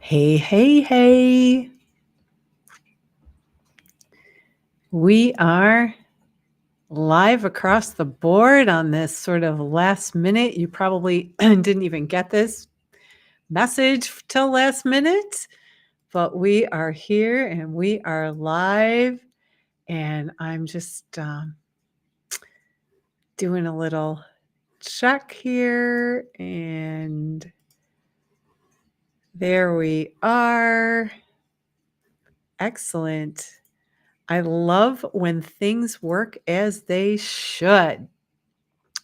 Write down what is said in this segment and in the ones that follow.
Hey, hey, hey. We are live across the board on this sort of last minute. You probably didn't even get this message till last minute, but we are here and we are live. And I'm just doing a little check here. And there we are. Excellent. I love when things work as they should.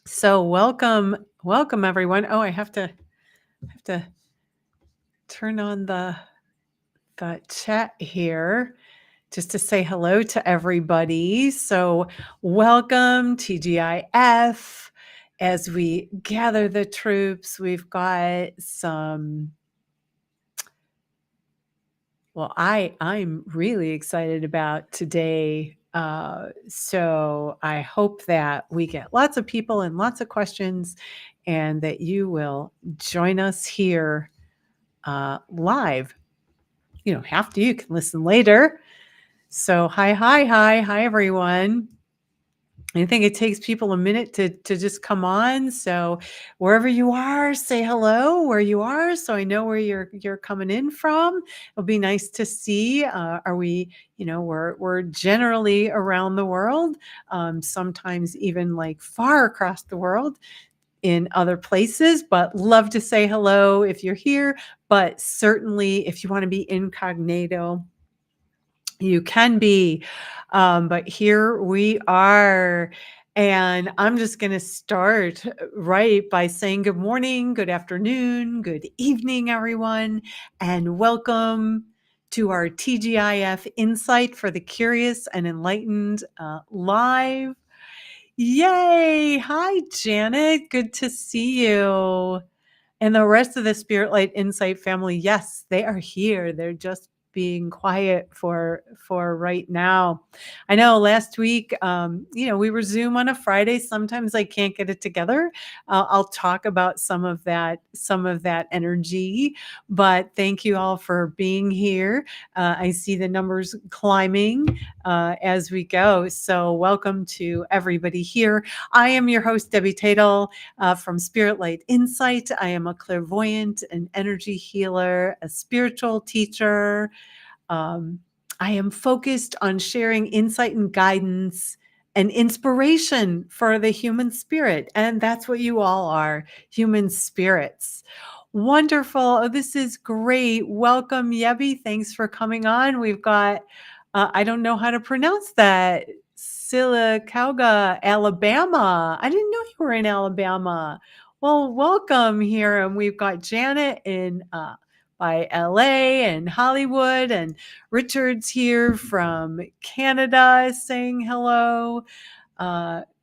So welcome everyone. Oh, I have to turn on the chat here just to say hello to everybody. So welcome TGIF as we gather the troops. We've got some I'm really excited about today. So I hope that we get lots of people and lots of questions and that you will join us here live. You don't have to, you can listen later. So hi, everyone. I think it takes people a minute to just come on. So wherever you are, say hello where you are, so I know where you're coming in from. It'll be nice to see. Are we? We're generally around the world, sometimes even like far across the world in other places. But love to say hello if you're here. But certainly, if you want to be incognito, you can be. But here we are. And I'm just going to start right by saying good morning, good afternoon, good evening, everyone, and welcome to our TGIF Insight for the Curious and Enlightened live. Yay! Hi, Janet. Good to see you. And the rest of the Spirit Light Insight family, yes, they are here. They're just being quiet for right now. I know last week, we were Zoom on a Friday. Sometimes I can't get it together. I'll talk about some of that energy. But thank you all for being here. I see the numbers climbing as we go. So welcome to everybody here. I am your host, Debbie Tatel from Spirit Light Insight. I am a clairvoyant, an energy healer, a spiritual teacher. I am focused on sharing insight and guidance and inspiration for the human spirit. And that's what you all are, human spirits. Wonderful. Oh, this is great. Welcome, Yebi. Thanks for coming on. We've got, I don't know how to pronounce that, Sylacauga, Alabama. I didn't know you were in Alabama. Well, welcome here. And we've got Janet in by LA and Hollywood, and Richard's here from Canada saying hello.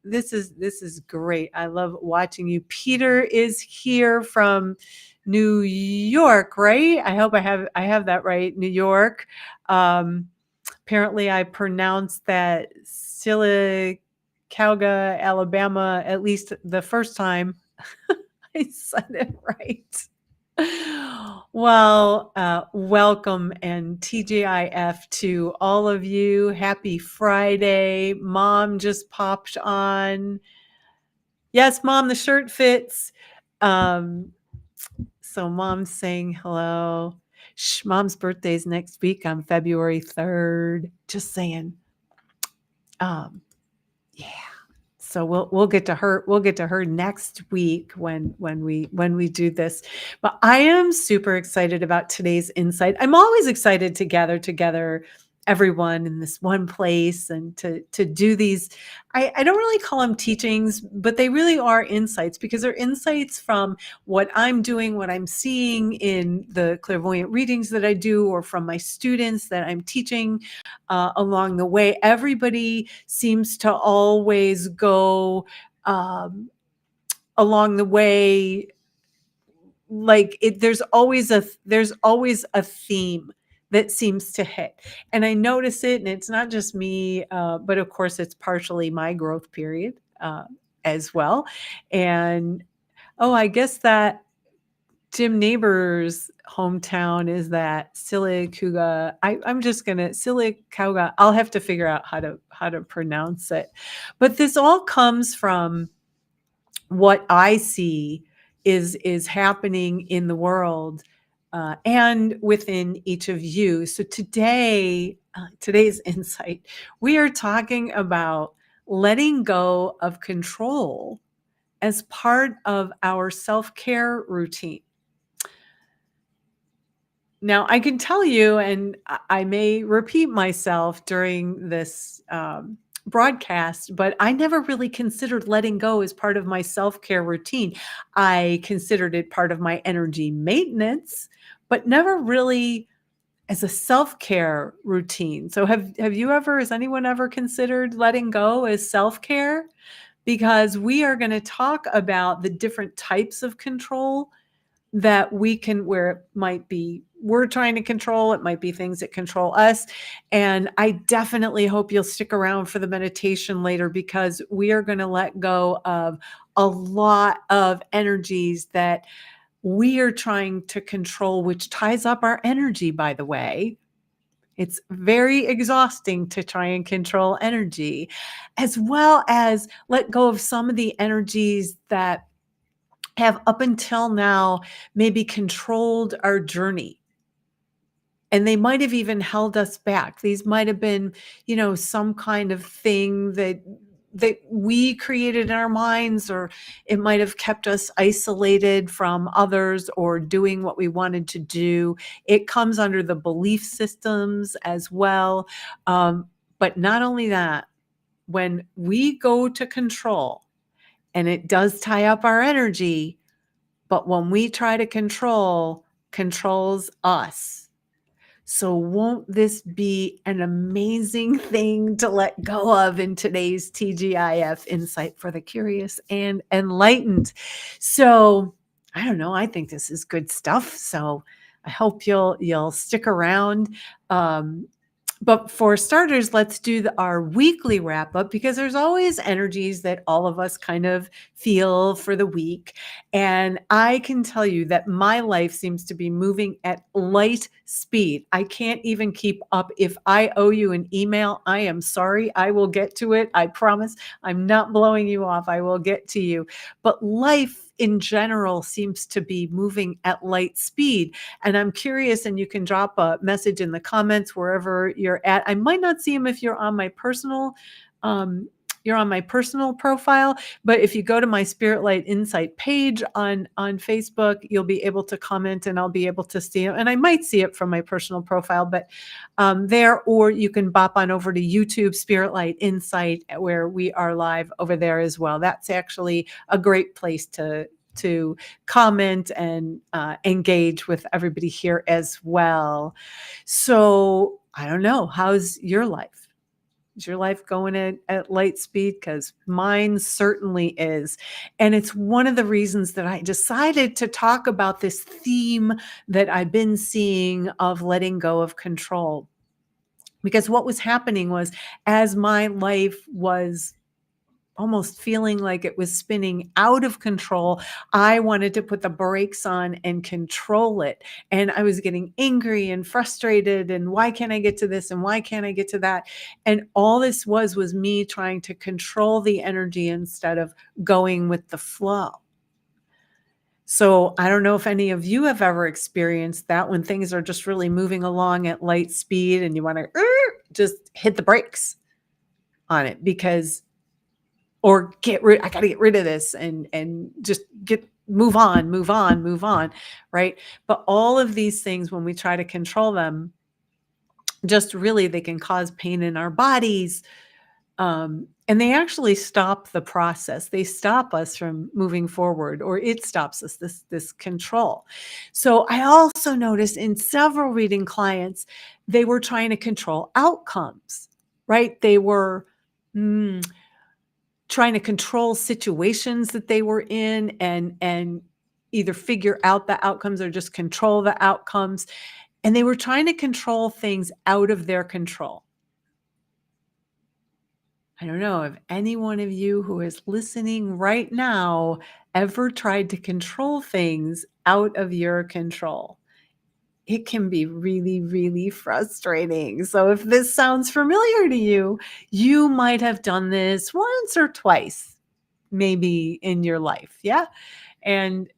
This is great. I love watching you. Peter is here from New York, right? I hope I have that right. New York. Apparently I pronounced that Sylacauga, Alabama, at least the first time I said it right. Well, welcome and TGIF to all of you. Happy Friday. Mom just popped on. Yes, Mom, the shirt fits. So Mom's saying hello. Mom's birthday is next week on February 3rd. Just saying. Yeah. So we'll get to her. We'll get to her next week when we do this. But I am super excited about today's insight. I'm always excited to gather together everyone in this one place and to do these. I don't really call them teachings, but they really are insights because they're insights from what I'm doing, what I'm seeing in the clairvoyant readings that I do, or from my students that I'm teaching along the way. Everybody seems to always go along the way like there's always a theme that seems to hit, and I notice it, and it's not just me, but of course it's partially my growth period as well. And I guess that Jim Neighbors' hometown is that Sylacauga. I'm just gonna Sylacauga. I'll have to figure out how to pronounce it. But this all comes from what I see is happening in the world, and within each of you. So today, today's insight, we are talking about letting go of control as part of our self-care routine. Now, I can tell you, and I may repeat myself during this broadcast, but I never really considered letting go as part of my self care routine. I considered it part of my energy maintenance, but never really as a self care routine. So, have you ever, has anyone ever considered letting go as self care? Because we are going to talk about the different types of control that we can, where it might be we're trying to control, it might be things that control us. And I definitely hope you'll stick around for the meditation later, because we are going to let go of a lot of energies that we are trying to control, which ties up our energy, by the way. It's very exhausting to try and control energy, as well as let go of some of the energies that have up until now maybe controlled our journey. And they might have even held us back. These might have been, some kind of thing that we created in our minds, or it might have kept us isolated from others or doing what we wanted to do. It comes under the belief systems as well. But not only that, when we go to control, and it does tie up our energy, but when we try to control, controls us. So won't this be an amazing thing to let go of in today's TGIF Insight for the Curious and Enlightened? So I don't know. I think this is good stuff. So I hope you'll stick around. But for starters, let's do our weekly wrap up, because there's always energies that all of us kind of feel for the week. And I can tell you that my life seems to be moving at light speed. I can't even keep up. If I owe you an email, I am sorry. I will get to it. I promise. I'm not blowing you off. I will get to you. But life in general seems to be moving at light speed. And I'm curious, and you can drop a message in the comments wherever you're at. I might not see them if you're on my personal profile, but if you go to my Spirit Light Insight page on Facebook, you'll be able to comment, and I'll be able to see it. And I might see it from my personal profile, but there, or you can bop on over to YouTube Spirit Light Insight, where we are live over there as well. That's actually a great place to comment and engage with everybody here as well. So I don't know, how's your life? Is your life going at light speed? Because mine certainly is. And it's one of the reasons that I decided to talk about this theme that I've been seeing of letting go of control. Because what was happening was, as my life was almost feeling like it was spinning out of control, I wanted to put the brakes on and control it. And I was getting angry and frustrated. And why can't I get to this? And why can't I get to that? And all this was me trying to control the energy instead of going with the flow. So I don't know if any of you have ever experienced that, when things are just really moving along at light speed and you want to just hit the brakes on it, because or I got to get rid of this and just move on, right? But all of these things, when we try to control them, just really, they can cause pain in our bodies. And they actually stop the process. They stop us from moving forward, or it stops us, this control. So I also noticed in several reading clients, they were trying to control outcomes, right? They were trying to control situations that they were in, and either figure out the outcomes or just control the outcomes. And they were trying to control things out of their control. I don't know if any one of you who is listening right now ever tried to control things out of your control? It can be really, really frustrating. So if this sounds familiar to you, you might have done this once or twice, maybe in your life. Yeah. And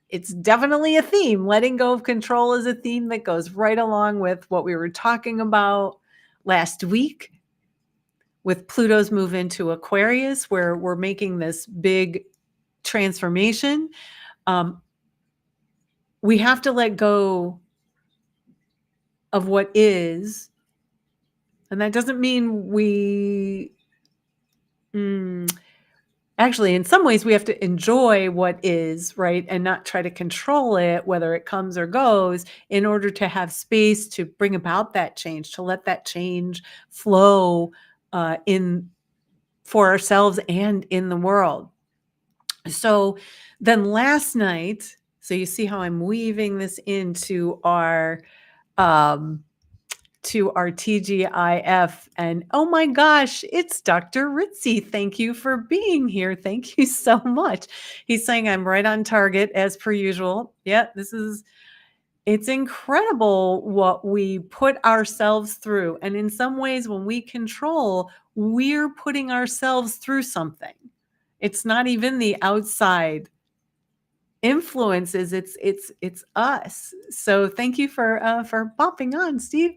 it's definitely a theme. Letting go of control is a theme that goes right along with what we were talking about last week with Pluto's move into Aquarius, where we're making this big transformation. We have to let go of what is. And that doesn't mean we actually, in some ways, we have to enjoy what is, right? And not try to control it, whether it comes or goes, in order to have space to bring about that change, to let that change flow in for ourselves and in the world. So then last night, so you see how I'm weaving this into our TGIF. And oh my gosh, it's Dr. Ritzy. Thank you for being here. Thank you so much. He's saying I'm right on target as per usual. Yeah, it's incredible what we put ourselves through. And in some ways, when we control, we're putting ourselves through something. It's not even the outside influences, it's us. So thank you for popping on, Steve.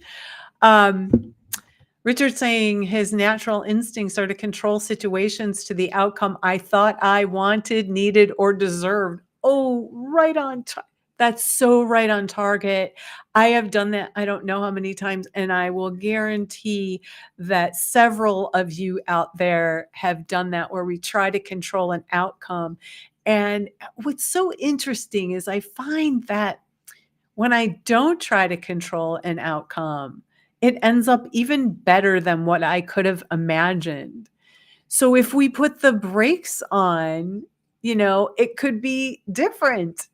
Richard saying his natural instincts are to control situations to the outcome I thought I wanted, needed, or deserved. Oh, right on. That's so right on target. I have done that. I don't know how many times, and I will guarantee that several of you out there have done that, where we try to control an outcome. And what's so interesting is I find that when I don't try to control an outcome, it ends up even better than what I could have imagined. So if we put the brakes on, it could be different.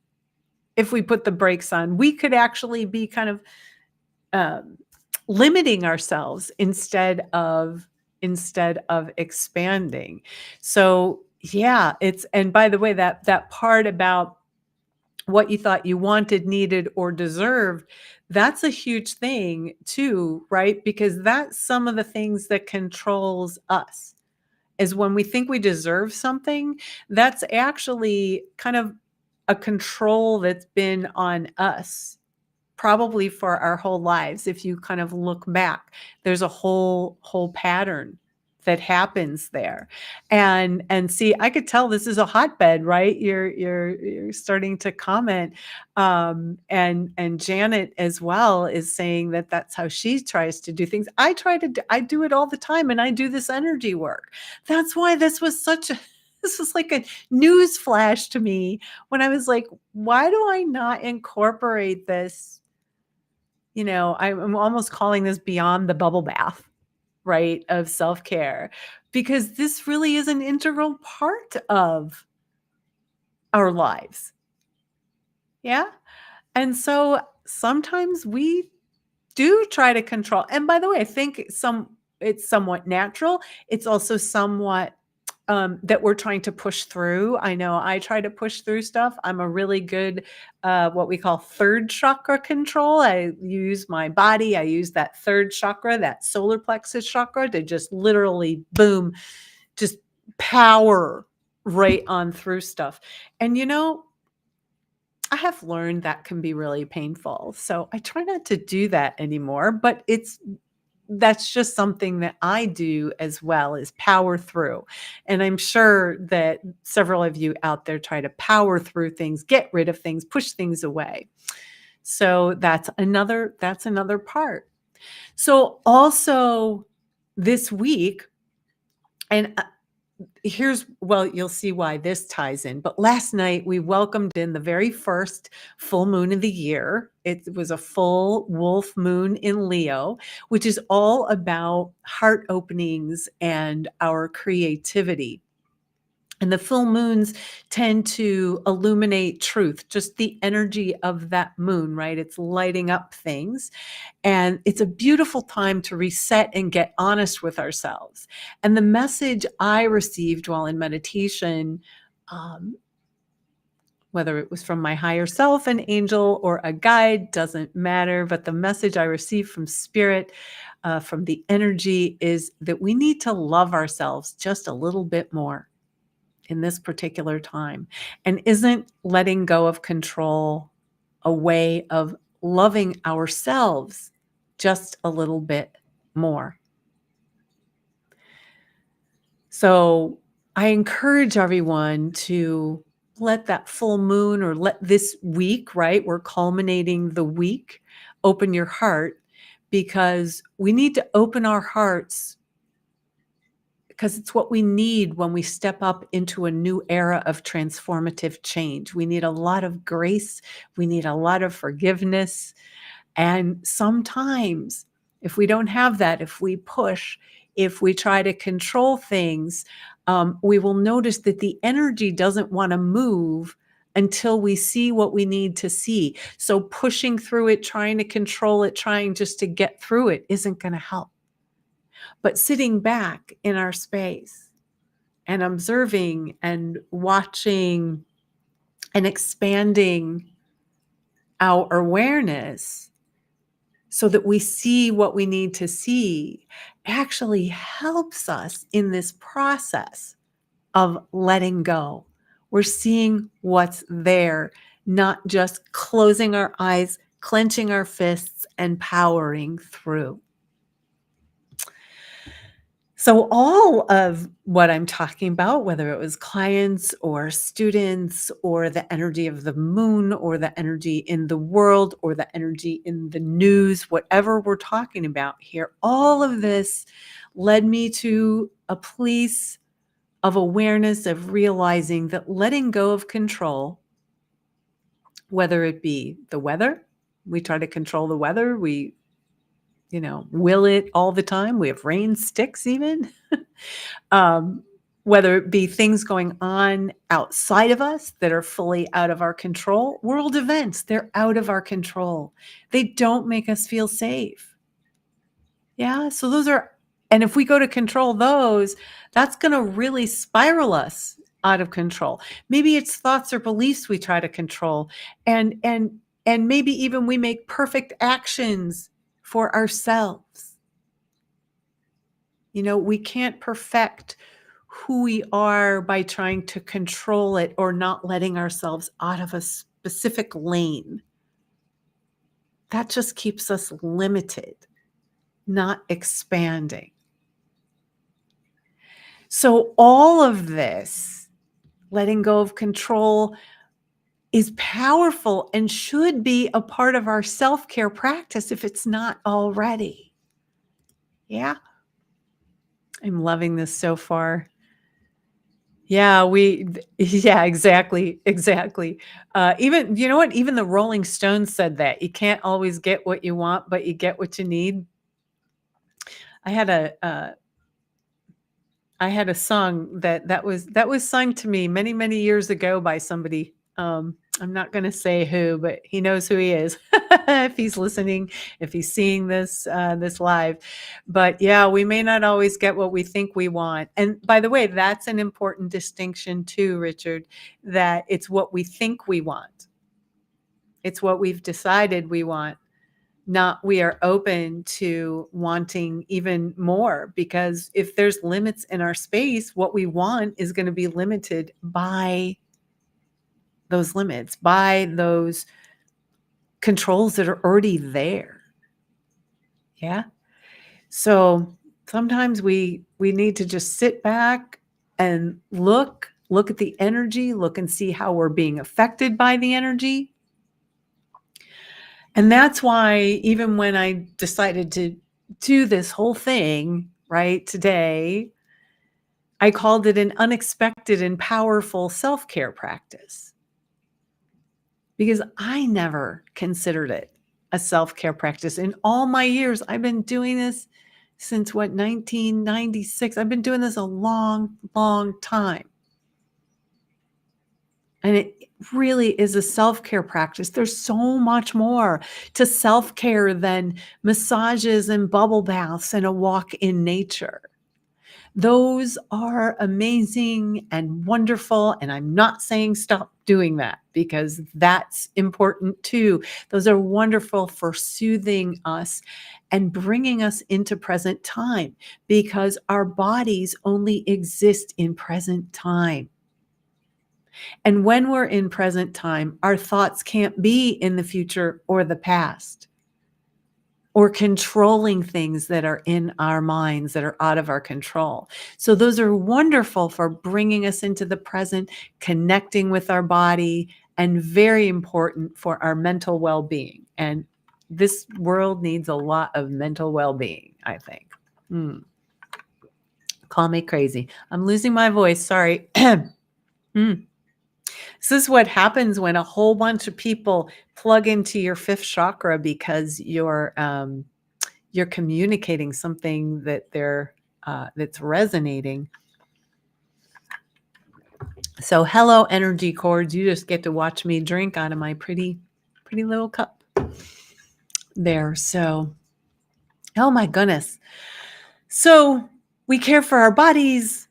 If we put the brakes on, we could actually be kind of um, limiting ourselves instead of expanding. So yeah, and by the way, that part about what you thought you wanted, needed, or deserved, that's a huge thing too, right? Because that's some of the things that controls us. Is when we think we deserve something, that's actually kind of a control that's been on us probably for our whole lives. If you kind of look back, there's a whole pattern that happens there. And see, I could tell this is a hotbed, right? You're starting to comment. And Janet as well is saying that that's how she tries to do things. I do it all the time, and I do this energy work. That's why this was this was like a news flash to me when I was like, why do I not incorporate this? I'm almost calling this beyond the bubble bath, right, of self-care, because this really is an integral part of our lives. Yeah. And so sometimes we do try to control. And by the way, I think it's somewhat natural. It's also somewhat that we're trying to push through. I know I try to push through stuff. I'm a really good, what we call third chakra control. I use my body. I use that third chakra, that solar plexus chakra, to just literally boom, just power right on through stuff. And I have learned that can be really painful. So I try not to do that anymore, but that's just something that I do as well, is power through. And I'm sure that several of you out there try to power through things, get rid of things, push things away. So that's another part. So also this week, and you'll see why this ties in. But last night we welcomed in the very first full moon of the year. It was a full wolf moon in Leo, which is all about heart openings and our creativity. And the full moons tend to illuminate truth, just the energy of that moon, right? It's lighting up things. And it's a beautiful time to reset and get honest with ourselves. And the message I received while in meditation, whether it was from my higher self, an angel, or a guide, doesn't matter. But the message I received from spirit, from the energy, is that we need to love ourselves just a little bit more in this particular time. And isn't letting go of control a way of loving ourselves just a little bit more? So I encourage everyone to let that full moon, or let this week, right? We're culminating the week. Open your heart, because we need to open our hearts, because it's what we need when we step up into a new era of transformative change. We need a lot of grace. We need a lot of forgiveness. And sometimes, if we don't have that, if we push, if we try to control things, we will notice that the energy doesn't want to move until we see what we need to see. So pushing through it, trying to control it, trying just to get through it isn't going to help. But sitting back in our space and observing and watching and expanding our awareness so that we see what we need to see actually helps us in this process of letting go. We're seeing what's there, not just closing our eyes, clenching our fists, and powering through. So all of what I'm talking about, whether it was clients or students, or the energy of the moon, or the energy in the world, or the energy in the news, whatever we're talking about here, all of this led me to a place of awareness, of realizing that letting go of control, whether it be the weather, we try to control the weather, we will it all the time. We have rain sticks even. um, whether it be things going on outside of us that are fully out of our control, world events, they're out of our control. They don't make us feel safe. Yeah. So those are, and if we go to control those, that's going to really spiral us out of control. Maybe it's thoughts or beliefs we try to control. And maybe even we make perfect actions for ourselves. We can't perfect who we are by trying to control it or not letting ourselves out of a specific lane. That just keeps us limited, not expanding. So all of this, letting go of control, is powerful and should be a part of our self-care practice if it's not already. Yeah. I'm loving this so far. Yeah, yeah, exactly, exactly. Even, you know what? Even the Rolling Stones said that you can't always get what you want, but you get what you need. I had a song that was sung to me many, many years ago by somebody. I'm not going to say who, but he knows who he is if he's listening, if he's seeing this live. But yeah, we may not always get what we think we want. And by the way, that's an important distinction too, Richard, that it's what we think we want. It's what we've decided we want. Not we are open to wanting even more, because if there's limits in our space, what we want is going to be limited by those limits, by those controls that are already there. Yeah. So sometimes we need to just sit back and look at the energy, look and see how we're being affected by the energy. And that's why even when I decided to do this whole thing, right, today, I called it an unexpected and powerful self-care practice, because I never considered it a self-care practice. In all my years, I've been doing this since 1996. I've been doing this a long, long time. And it really is a self-care practice. There's so much more to self-care than massages and bubble baths and a walk in nature. Those are amazing and wonderful, and I'm not saying stop doing that because that's important too. Those are wonderful for soothing us and bringing us into present time because our bodies only exist in present time. And when we're in present time, our thoughts can't be in the future or the past or controlling things that are in our minds that are out of our control. So those are wonderful for bringing us into the present, connecting with our body, and very important for our mental well-being. And this world needs a lot of mental well-being, I think. Call me crazy. I'm losing my voice. Sorry. Mm. This is what happens when a whole bunch of people plug into your fifth chakra because you're communicating something that that's resonating. So hello, energy cords. You just get to watch me drink out of my pretty little cup there. So, oh my goodness. So we care for our bodies,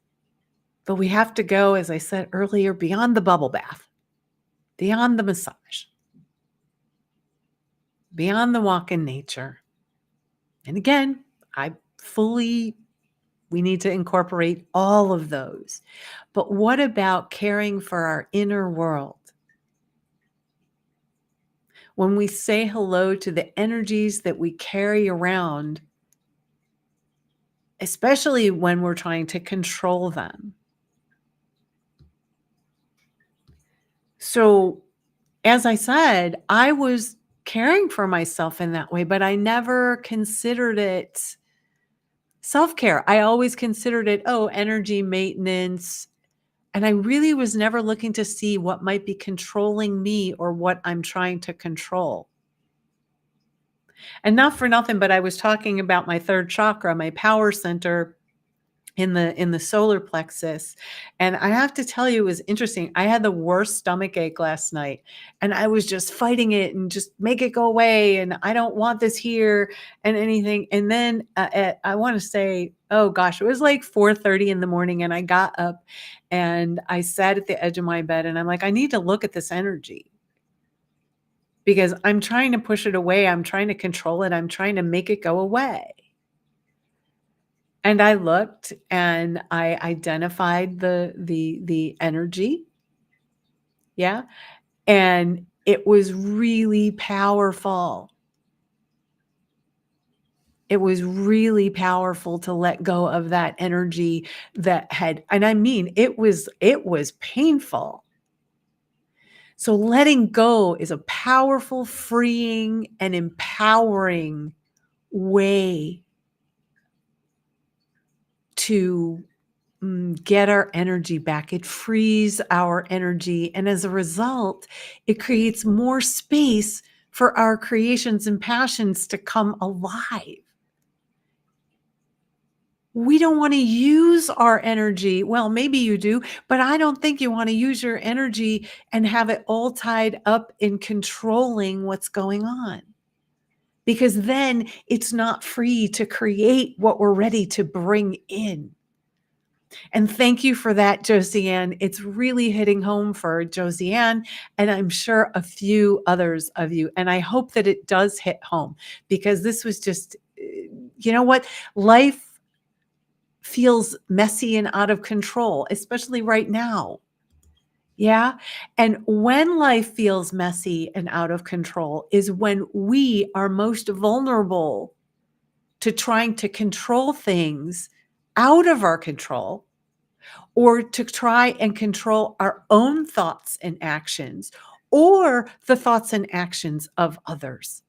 but we have to go, as I said earlier, beyond the bubble bath, beyond the massage, beyond the walk in nature. And again, we need to incorporate all of those. But what about caring for our inner world? When we say hello to the energies that we carry around, especially when we're trying to control them. So, as I said, I was caring for myself in that way, but I never considered it self-care. I always considered it, energy maintenance. And I really was never looking to see what might be controlling me or what I'm trying to control. And not for nothing, but I was talking about my third chakra, my power center in the solar plexus. And I have to tell you, it was interesting. I had the worst stomach ache last night and I was just fighting it and just make it go away. And I don't want this here and anything. And then I want to say, oh gosh, it was like 4:30 in the morning. And I got up and I sat at the edge of my bed and I'm like, I need to look at this energy because I'm trying to push it away. I'm trying to control it. I'm trying to make it go away. And I looked and I identified the energy. Yeah. And it was really powerful. It was really powerful to let go of that energy that had, and I mean, it was painful. So letting go is a powerful, freeing, and empowering way to get our energy back. It frees our energy. And as a result, it creates more space for our creations and passions to come alive. We don't want to use our energy. Well, maybe you do, but I don't think you want to use your energy and have it all tied up in controlling what's going on. Because then it's not free to create what we're ready to bring in. And thank you for that, Josiane. It's really hitting home for Josiane, and I'm sure a few others of you. And I hope that it does hit home because this was just, you know what? Life feels messy and out of control, especially right now. Yeah. And when life feels messy and out of control is when we are most vulnerable to trying to control things out of our control or to try and control our own thoughts and actions or the thoughts and actions of others.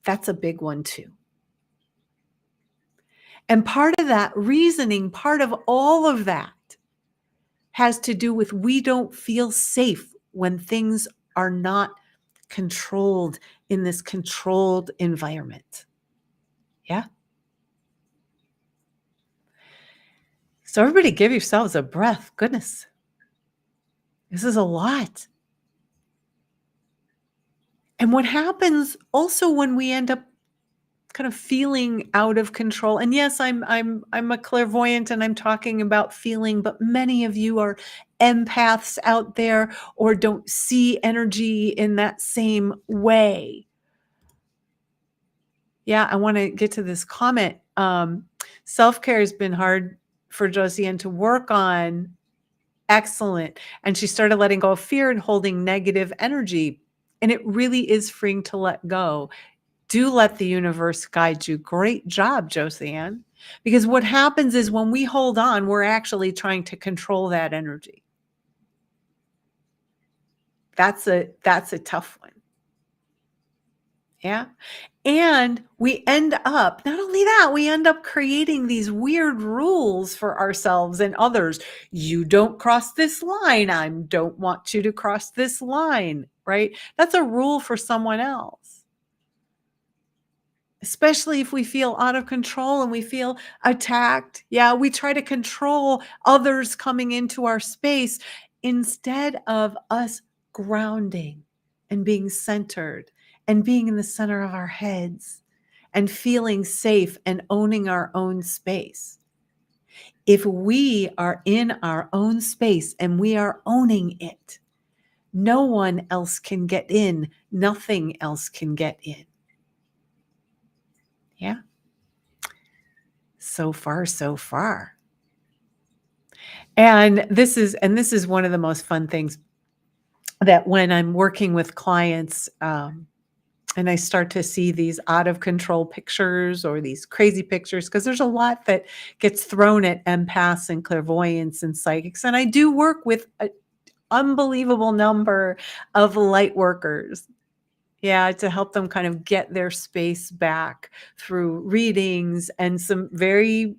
That's a big one too. And part of that reasoning, part of all of that has to do with we don't feel safe when things are not controlled in this controlled environment. Yeah. So everybody give yourselves a breath. Goodness. This is a lot. And what happens also when we end up kind of feeling out of control. And yes, I'm a clairvoyant and I'm talking about feeling, but many of you are empaths out there or don't see energy in that same way. Yeah, I want to get to this comment. Self-care has been hard for Josiane to work on. Excellent. And she started letting go of fear and holding negative energy. And it really is freeing to let go. Do let the universe guide you. Great job, Josiane. Because what happens is when we hold on, we're actually trying to control that energy. That's a tough one. Yeah. And we end up, not only that, we end up creating these weird rules for ourselves and others. You don't cross this line. I don't want you to cross this line, right? That's a rule for someone else. Especially if we feel out of control and we feel attacked. Yeah, we try to control others coming into our space instead of us grounding and being centered and being in the center of our heads and feeling safe and owning our own space. If we are in our own space and we are owning it, no one else can get in. Nothing else can get in. Yeah. So far, so far. And this is one of the most fun things that when I'm working with clients, and I start to see these out of control pictures or these crazy pictures, because there's a lot that gets thrown at empaths and clairvoyants and psychics. And I do work with an unbelievable number of light workers. Yeah, to help them kind of get their space back through readings and some very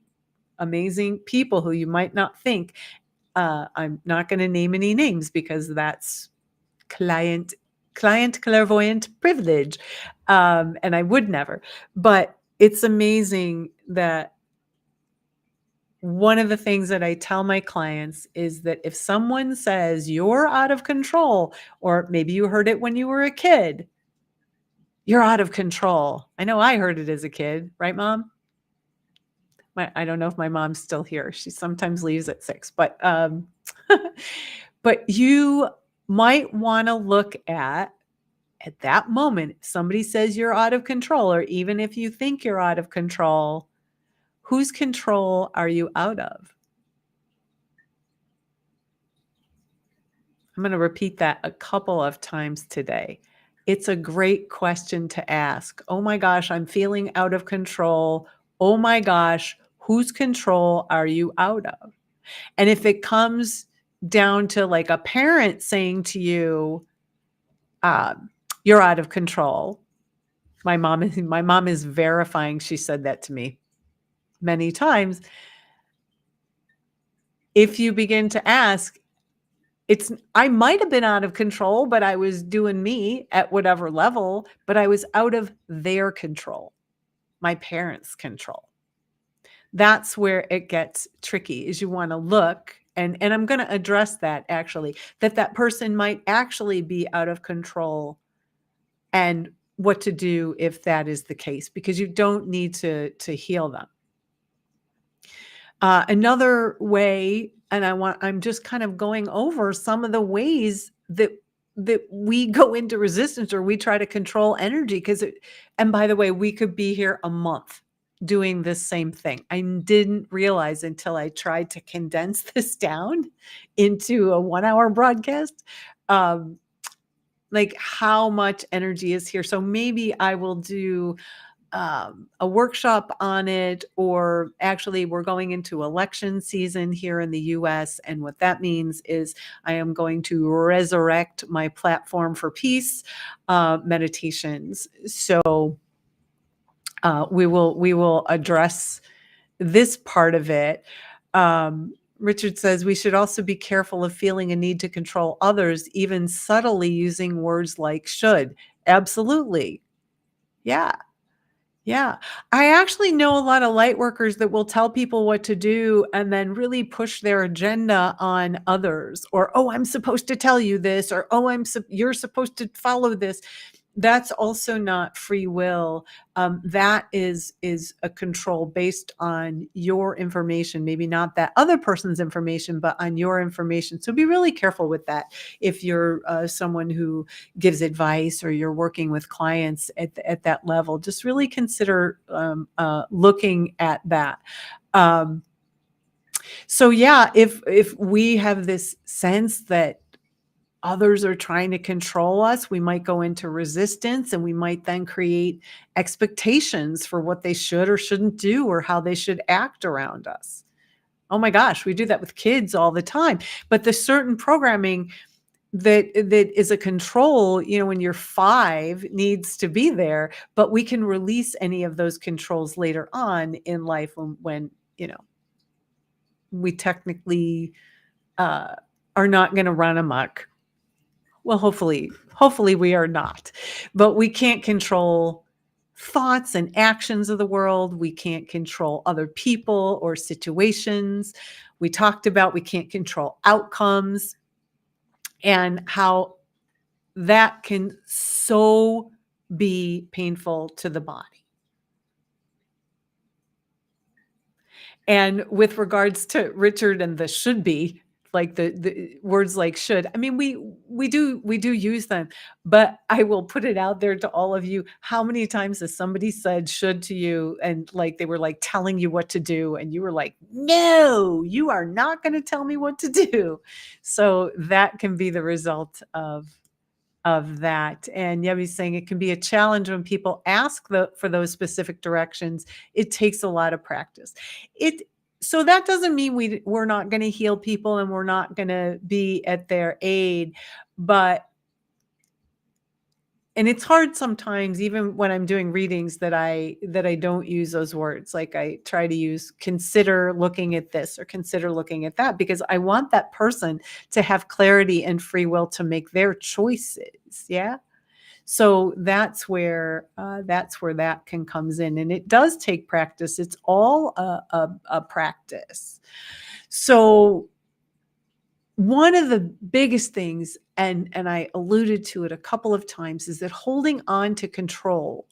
amazing people who you might not think. I'm not going to name any names because that's client clairvoyant privilege, and I would never. But it's amazing that one of the things that I tell my clients is that if someone says you're out of control, or maybe you heard it when you were a kid, you're out of control. I know I heard it as a kid, right, Mom? I don't know if my mom's still here. She sometimes leaves at 6, but you might want to look at that moment, if somebody says you're out of control, or even if you think you're out of control, whose control are you out of? I'm going to repeat that a couple of times today. It's a great question to ask. Oh my gosh, I'm feeling out of control. Oh my gosh, whose control are you out of? And if it comes down to like a parent saying to you, you're out of control. My mom is verifying she said that to me many times. If you begin to ask, I might have been out of control, but I was doing me at whatever level, but I was out of their control, my parents' control. That's where it gets tricky, is you want to look, and I'm going to address that actually, that person might actually be out of control, and what to do if that is the case, because you don't need to heal them. Another way, and I'm just kind of going over some of the ways that we go into resistance or we try to control energy, and by the way, we could be here a month doing this same thing. I didn't realize until I tried to condense this down into a 1-hour broadcast, like how much energy is here. So maybe I will do a workshop on it, or actually we're going into election season here in the US. And what that means is I am going to resurrect my platform for peace meditations. So we will address this part of it. Richard says we should also be careful of feeling a need to control others, even subtly using words like should. Absolutely. Yeah. Yeah. I actually know a lot of light workers that will tell people what to do and then really push their agenda on others, or, oh, I'm supposed to tell you this, or, oh, you're supposed to follow this. That's also not free will. That is a control based on your information, maybe not that other person's information, but on your information. So be really careful with that. If you're someone who gives advice or you're working with clients at that level, just really consider looking at that. Um, so yeah, if we have this sense that others are trying to control us, we might go into resistance, and we might then create expectations for what they should or shouldn't do or how they should act around us. Oh my gosh, we do that with kids all the time. But the certain programming that is a control, when you're 5 needs to be there, but we can release any of those controls later on in life when we technically uh, are not going to run amok. Well, hopefully we are not. But we can't control thoughts and actions of the world. We can't control other people or situations. We talked about we can't control outcomes and how that can so be painful to the body. And with regards to Richard and the should be, like the words like should, I mean, we do use them, but I will put it out there to all of you. How many times has somebody said should to you and like they were like telling you what to do and you were like, no, you are not going to tell me what to do. So that can be the result of that. And Yemi's saying it can be a challenge when people ask for those specific directions. It takes a lot of practice. It so that doesn't mean we're not going to heal people and we're not going to be at their aid, but and it's hard sometimes even when I'm doing readings that I don't use those words. Like I try to use consider looking at this or consider looking at that because I want that person to have clarity and free will to make their choices. Yeah. So that's where that can comes in, and it does take practice. It's all a practice. So one of the biggest things, and I alluded to it a couple of times, is that holding on to control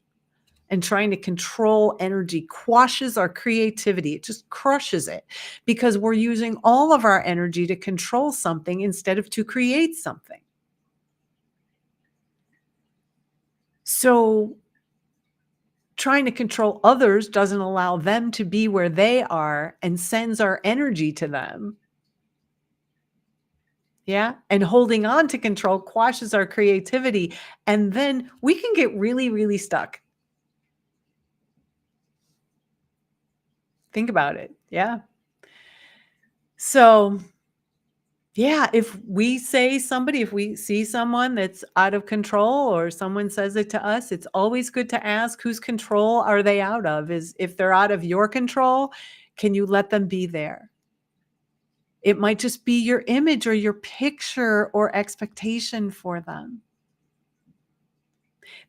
and trying to control energy quashes our creativity. It just crushes it because we're using all of our energy to control something instead of to create something. So trying to control others doesn't allow them to be where they are and sends our energy to them. Yeah. And holding on to control quashes our creativity. And then we can get really, really stuck. Think about it. Yeah. So, yeah, if we see someone that's out of control or someone says it to us, it's always good to ask whose control are they out of? Is if they're out of your control, can you let them be there? It might just be your image or your picture or expectation for them.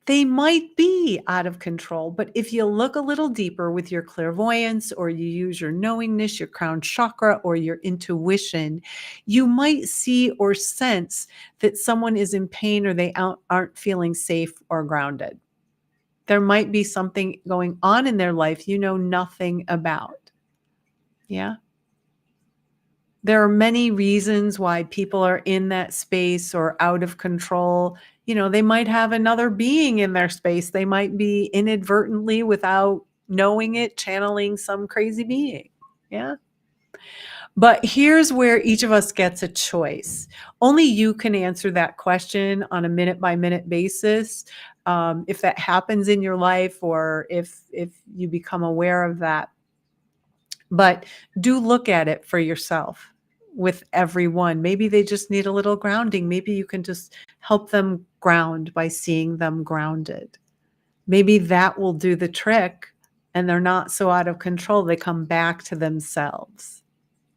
They might be out of control, but if you look a little deeper with your clairvoyance or you use your knowingness, your crown chakra, or your intuition, you might see or sense that someone is in pain or they aren't feeling safe or grounded. There might be something going on in their life you know nothing about. Yeah. There are many reasons why people are in that space or out of control. They might have another being in their space. They might be inadvertently, without knowing it, channeling some crazy being. Yeah. But here's where each of us gets a choice. Only you can answer that question on a minute by minute basis. If that happens in your life or if you become aware of that. But do look at it for yourself with everyone. Maybe they just need a little grounding. Maybe you can just help them ground by seeing them grounded. Maybe that will do the trick and they're not so out of control. They come back to themselves.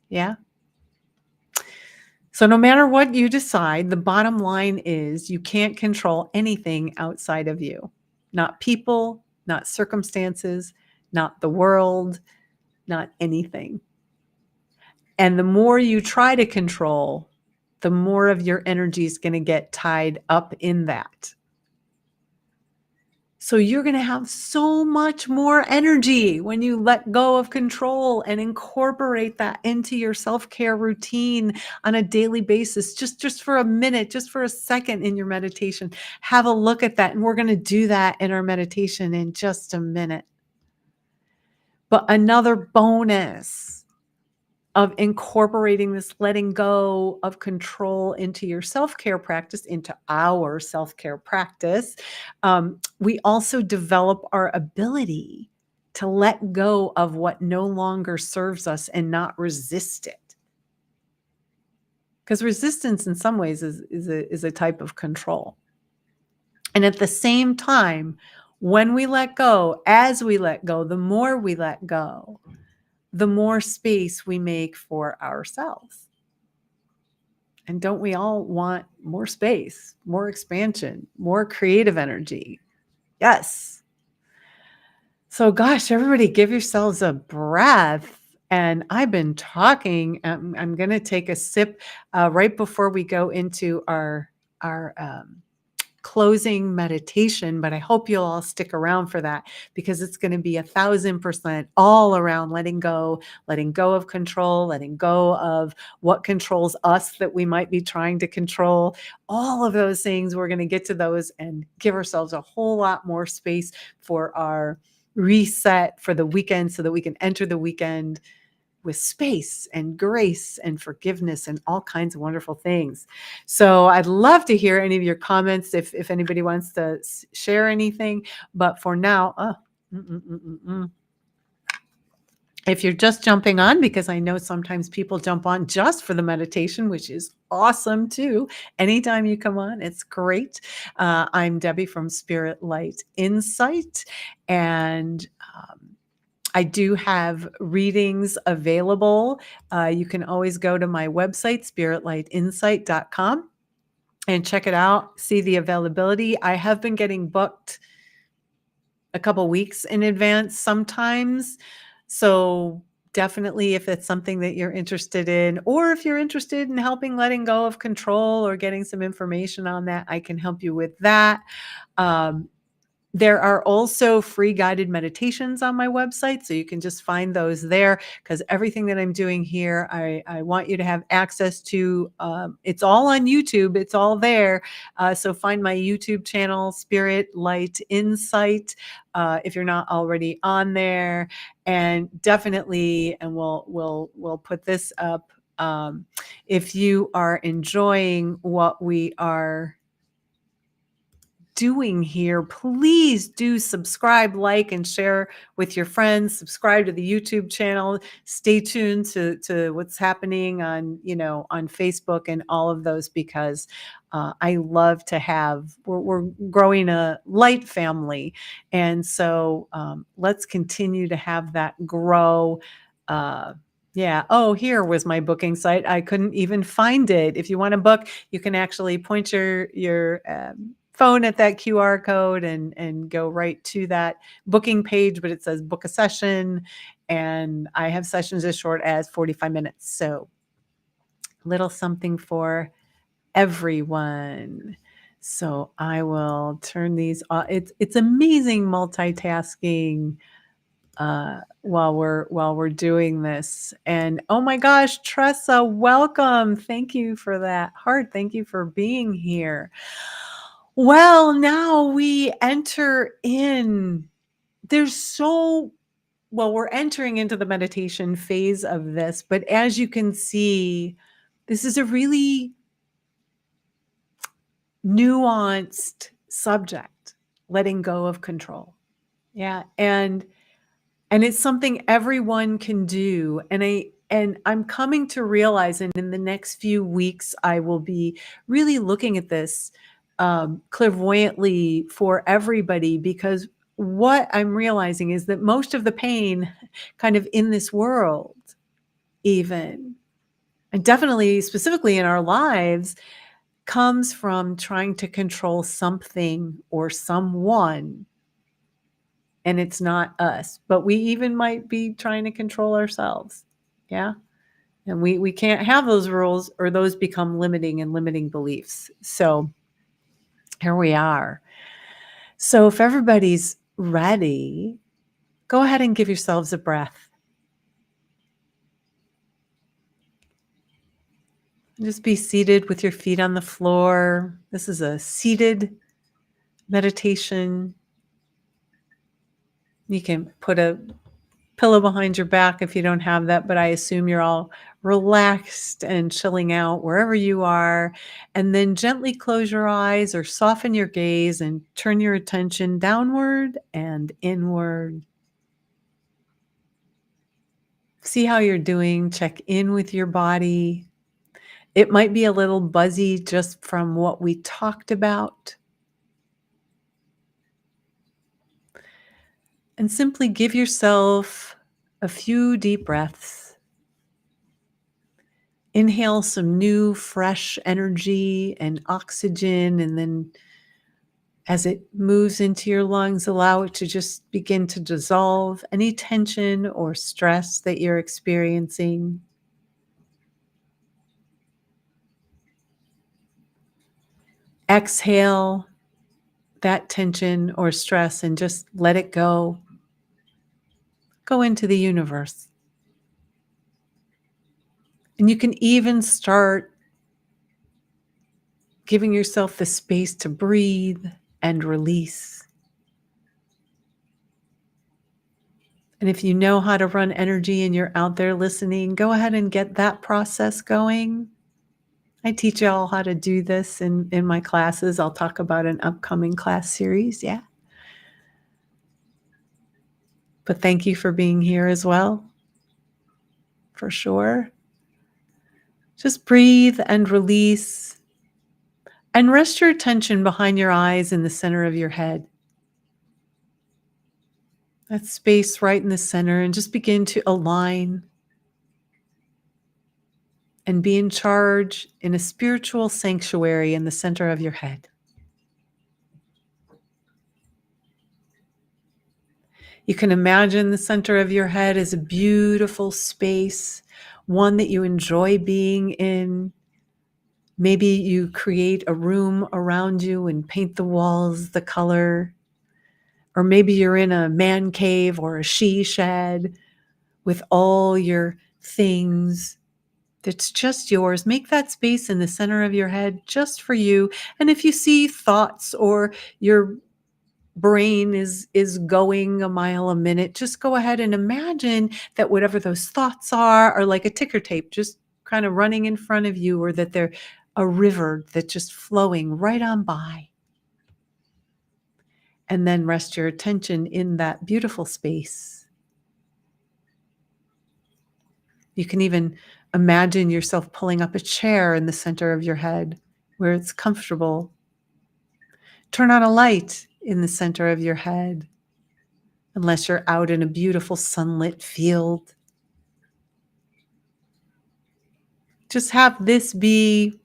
Yeah. So no matter what you decide, the bottom line is you can't control anything outside of you. Not people, not circumstances, not the world, not anything. And the more you try to control, the more of your energy is going to get tied up in that. So you're going to have so much more energy when you let go of control and incorporate that into your self-care routine on a daily basis, just for a minute, just for a second in your meditation. Have a look at that. And we're going to do that in our meditation in just a minute. But another bonus of incorporating this letting go of control into your self-care practice, into our self-care practice, we also develop our ability to let go of what no longer serves us and not resist it. Because resistance in some ways is a type of control. And at the same time, when we let go, as we let go, the more we let go, the more space we make for ourselves. And don't we all want more space, more expansion, more creative energy? Yes. So gosh, everybody give yourselves a breath. And I've been talking. I'm going to take a sip right before we go into our closing meditation, but I hope you'll all stick around for that, because it's going to be 1,000% all around letting go of control, letting go of what controls us that we might be trying to control. All of those things, we're going to get to those and give ourselves a whole lot more space for our reset for the weekend so that we can enter the weekend with space and grace and forgiveness and all kinds of wonderful things. So I'd love to hear any of your comments if anybody wants to share anything. But for now, if you're just jumping on, because I know sometimes people jump on just for the meditation, which is awesome too. Anytime you come on, it's great. I'm Debbie from Spirit Light Insight, and I do have readings available. You can always go to my website, spiritlightinsight.com, and check it out, see the availability. I have been getting booked a couple weeks in advance sometimes. So definitely, if it's something that you're interested in, or if you're interested in helping letting go of control or getting some information on that, I can help you with that. There are also free guided meditations on my website, so you can just find those there, because everything that I'm doing here, I want you to have access to. It's all on YouTube. It's all there. So find my YouTube channel, Spirit Light Insight, if you're not already on there. And definitely, and we'll put this up. If you are enjoying what we are doing here, please do subscribe, like, and share with your friends. Subscribe to the YouTube channel. Stay tuned to what's happening on Facebook and all of those, because I love to have, we're growing a light family. And so let's continue to have that grow. Yeah. Oh, here was my booking site. I couldn't even find it. If you want to book, you can actually point your phone at that QR code and go right to that booking page, but it says book a session, and I have sessions as short as 45 minutes. So little something for everyone. So I will turn these off. It's amazing multitasking while we're doing this. And oh my gosh, Tressa, welcome. Thank you for that heart. Thank you for being here. Well, now we enter in. We're entering into the meditation phase of this, but as you can see, this is a really nuanced subject, letting go of control. Yeah. And it's something everyone can do. And I'm coming to realize, and in the next few weeks, I will be really looking at this clairvoyantly for everybody, because what I'm realizing is that most of the pain kind of in this world, even, and definitely specifically in our lives, comes from trying to control something or someone. And it's not us, but we even might be trying to control ourselves. Yeah. And we can't have those rules, or those become limiting beliefs. So here we are. So if everybody's ready, go ahead and give yourselves a breath. Just be seated with your feet on the floor. This is a seated meditation. You can put a pillow behind your back if you don't have that, but I assume you're all relaxed and chilling out wherever you are. And then gently close your eyes or soften your gaze and turn your attention downward and inward. See how you're doing. Check in with your body. It might be a little buzzy just from what we talked about. And simply give yourself a few deep breaths. Inhale some new, fresh energy and oxygen, and then as it moves into your lungs, allow it to just begin to dissolve any tension or stress that you're experiencing. Exhale that tension or stress and just let it go. Go into the universe. And you can even start giving yourself the space to breathe and release. And if you know how to run energy and you're out there listening, go ahead and get that process going. I teach you all how to do this in my classes. I'll talk about an upcoming class series. Yeah. But thank you for being here as well, for sure. Just breathe and release and rest your attention behind your eyes in the center of your head. That space right in the center, and just begin to align and be in charge in a spiritual sanctuary in the center of your head. You can imagine the center of your head as a beautiful space, one that you enjoy being in. Maybe you create a room around you and paint the walls the color. Or maybe you're in a man cave or a she shed with all your things that's just yours. Make that space in the center of your head just for you. And if you see thoughts or your brain is going a mile a minute, just go ahead and imagine that whatever those thoughts are like a ticker tape just kind of running in front of you, or that they're a river that's just flowing right on by. And then rest your attention in that beautiful space. You can even imagine yourself pulling up a chair in the center of your head where it's comfortable. Turn on a light in the center of your head, unless you're out in a beautiful sunlit field. Just have this be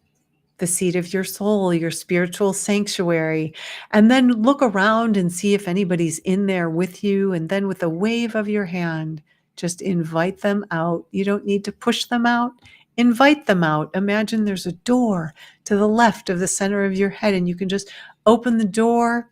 the seat of your soul, your spiritual sanctuary, and then look around and see if anybody's in there with you. And then with a wave of your hand, just invite them out. You don't need to push them out. Invite them out. Imagine there's a door to the left of the center of your head, and you can just open the door.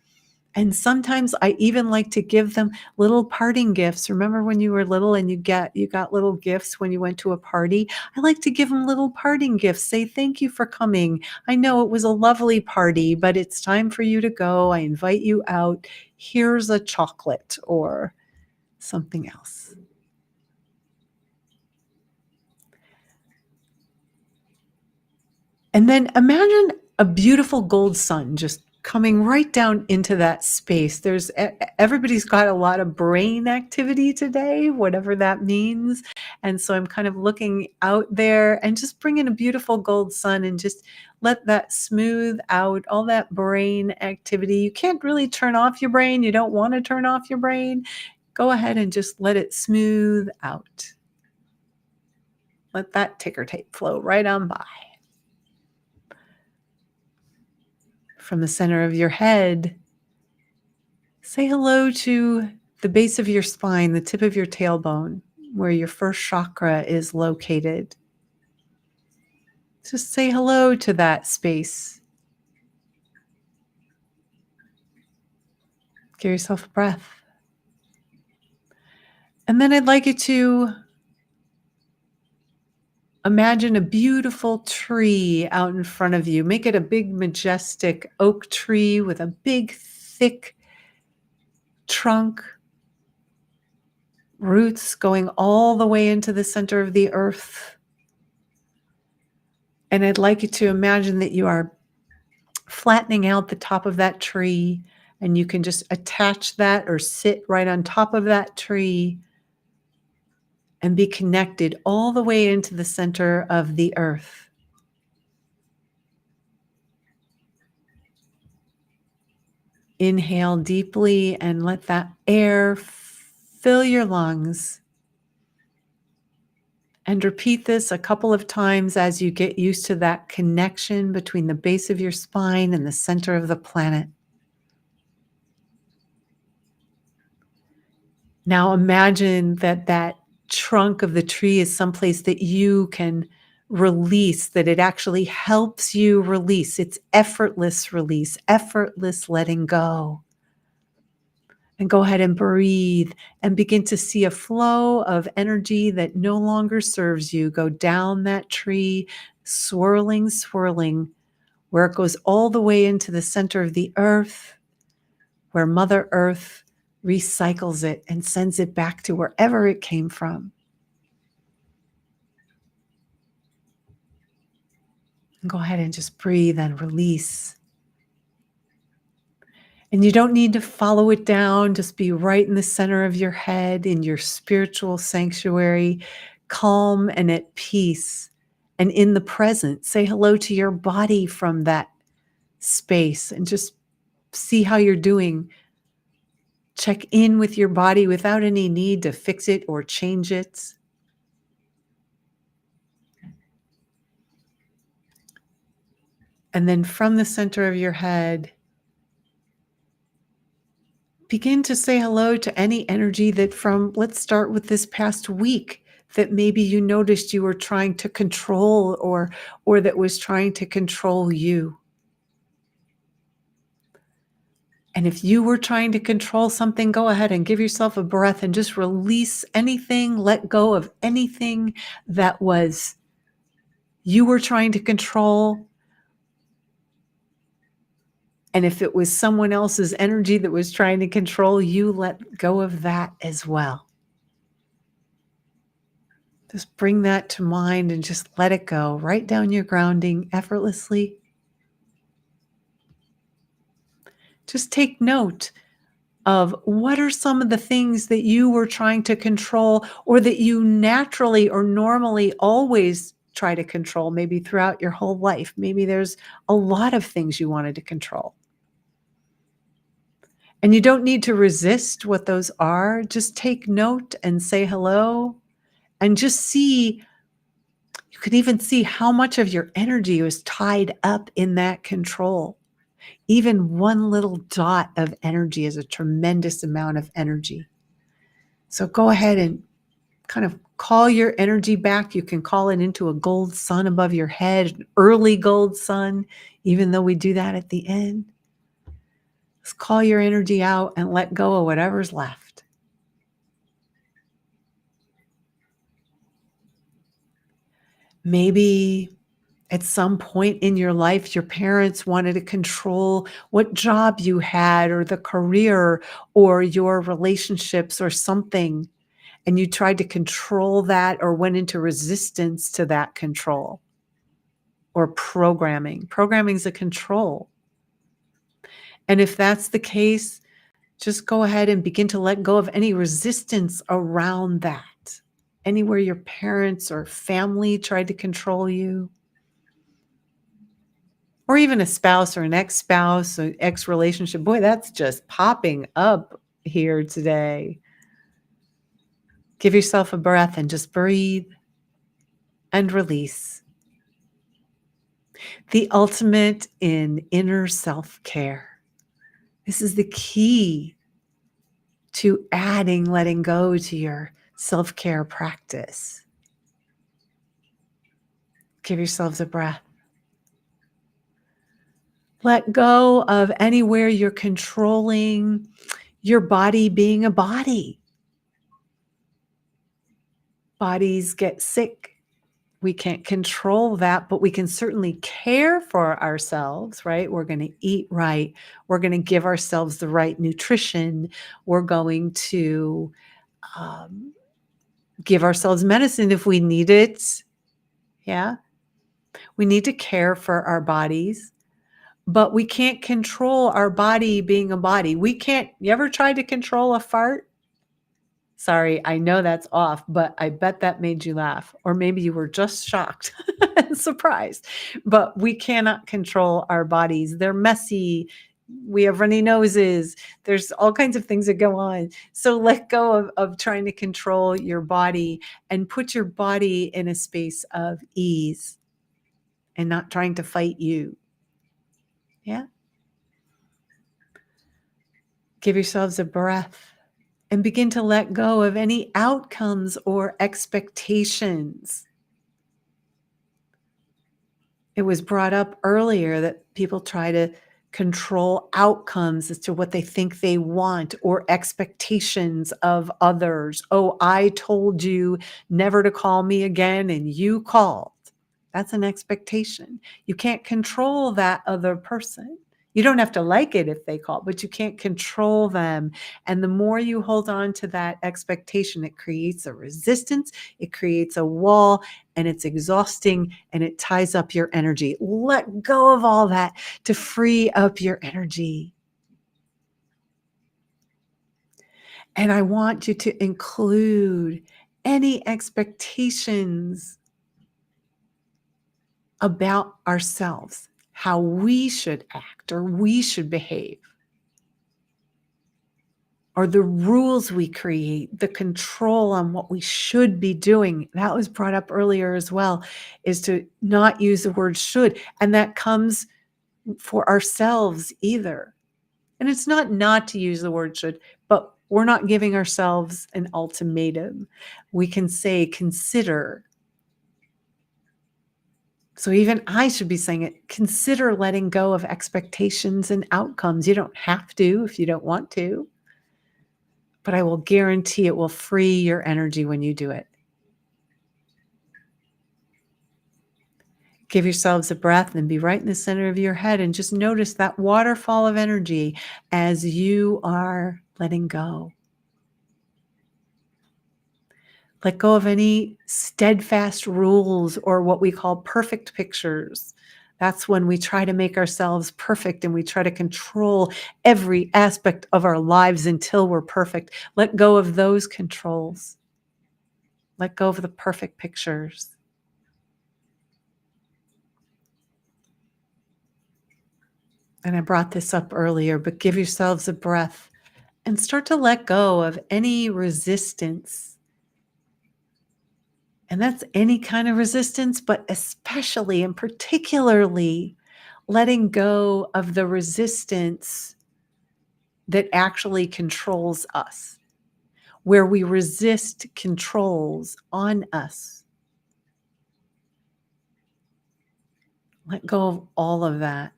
And sometimes I even like to give them little parting gifts. Remember when you were little and you got little gifts when you went to a party? I like to give them little parting gifts. Say, thank you for coming. I know it was a lovely party, but it's time for you to go. I invite you out. Here's a chocolate or something else. And then imagine a beautiful gold sun just coming right down into that space. Everybody's got a lot of brain activity today, whatever that means. And so I'm kind of looking out there and just bring in a beautiful gold sun and just let that smooth out all that brain activity. You can't really turn off your brain. You don't want to turn off your brain. Go ahead and just let it smooth out. Let that ticker tape flow right on by. From the center of your head, say hello to the base of your spine, the tip of your tailbone, where your first chakra is located. Just say hello to that space. Give yourself a breath. And then I'd like you to imagine a beautiful tree out in front of you. Make it a big, majestic oak tree with a big, thick trunk, roots going all the way into the center of the earth. And I'd like you to imagine that you are flattening out the top of that tree, and you can just attach that or sit right on top of that tree and be connected all the way into the center of the earth. Inhale deeply and let that air fill your lungs. And repeat this a couple of times as you get used to that connection between the base of your spine and the center of the planet. Now imagine that that trunk of the tree is someplace that you can release, that it actually helps you release. It's effortless release, effortless letting go. And go ahead and breathe and begin to see a flow of energy that no longer serves you go down that tree, swirling, swirling, where it goes all the way into the center of the earth, where Mother Earth recycles it and sends it back to wherever it came from. And go ahead and just breathe and release. And you don't need to follow it down. Just be right in the center of your head, in your spiritual sanctuary, calm and at peace and in the present. Say hello to your body from that space and just see how you're doing. Check in with your body without any need to fix it or change it. And then from the center of your head, begin to say hello to any energy that let's start with this past week, that maybe you noticed you were trying to control or that was trying to control you. And if you were trying to control something, go ahead and give yourself a breath and just release anything, let go of anything that was you were trying to control. And if it was someone else's energy that was trying to control you, let go of that as well. Just bring that to mind and just let it go. Write down your grounding effortlessly. Just take note of what are some of the things that you were trying to control or that you naturally or normally always try to control, maybe throughout your whole life. Maybe there's a lot of things you wanted to control. And you don't need to resist what those are. Just take note and say hello and just see. You can even see how much of your energy was tied up in that control. Even one little dot of energy is a tremendous amount of energy. So go ahead and kind of call your energy back. You can call it into a gold sun above your head, an early gold sun, even though we do that at the end. Just call your energy out and let go of whatever's left. Maybe at some point in your life, your parents wanted to control what job you had or the career or your relationships or something, and you tried to control that or went into resistance to that control. Or programming. Programming is a control. And if that's the case, just go ahead and begin to let go of any resistance around that. Anywhere your parents or family tried to control you, or even a spouse or an ex-spouse or ex-relationship. Boy, that's just popping up here today. Give yourself a breath and just breathe and release. The ultimate in inner self-care. This is the key to adding letting go to your self-care practice. Give yourselves a breath. Let go of anywhere you're controlling. your body being a body. Bodies get sick. We can't control that, but we can certainly care for ourselves, right? We're going to eat right. We're going to give ourselves the right nutrition. We're going to um, give ourselves medicine if we need it. Yeah. We need to care for our bodies, but we can't control our body being a body. We can't. You ever tried to control a fart? Sorry, I know that's off, but I bet that made you laugh. Or maybe you were just shocked and surprised. But we cannot control our bodies. They're messy. We have runny noses. There's all kinds of things that go on. So let go of trying to control your body and put your body in a space of ease and not trying to fight you. Yeah. Give yourselves a breath and begin to let go of any outcomes or expectations. It was brought up earlier that people try to control outcomes as to what they think they want or expectations of others. Oh, I told you never to call me again and you called. That's an expectation. You can't control that other person. You don't have to like it if they call, but you can't control them. And the more you hold on to that expectation, it creates a resistance, it creates a wall, and it's exhausting and it ties up your energy. Let go of all that to free up your energy. And I want you to include any expectations about ourselves, how we should act or we should behave, or the rules we create, the control on what we should be doing. That was brought up earlier as well, is to not use the word should. And that comes for ourselves either. And it's not to use the word should, but we're not giving ourselves an ultimatum. We can say, consider. So even I should be saying it, consider letting go of expectations and outcomes. You don't have to if you don't want to, but I will guarantee it will free your energy when you do it. Give yourselves a breath and be right in the center of your head and just notice that waterfall of energy as you are letting go. Let go of any steadfast rules or what we call perfect pictures. That's when we try to make ourselves perfect and we try to control every aspect of our lives until we're perfect. Let go of those controls. Let go of the perfect pictures. And I brought this up earlier, but give yourselves a breath and start to let go of any resistance. And that's any kind of resistance, but especially and particularly letting go of the resistance that actually controls us, where we resist controls on us. Let go of all of that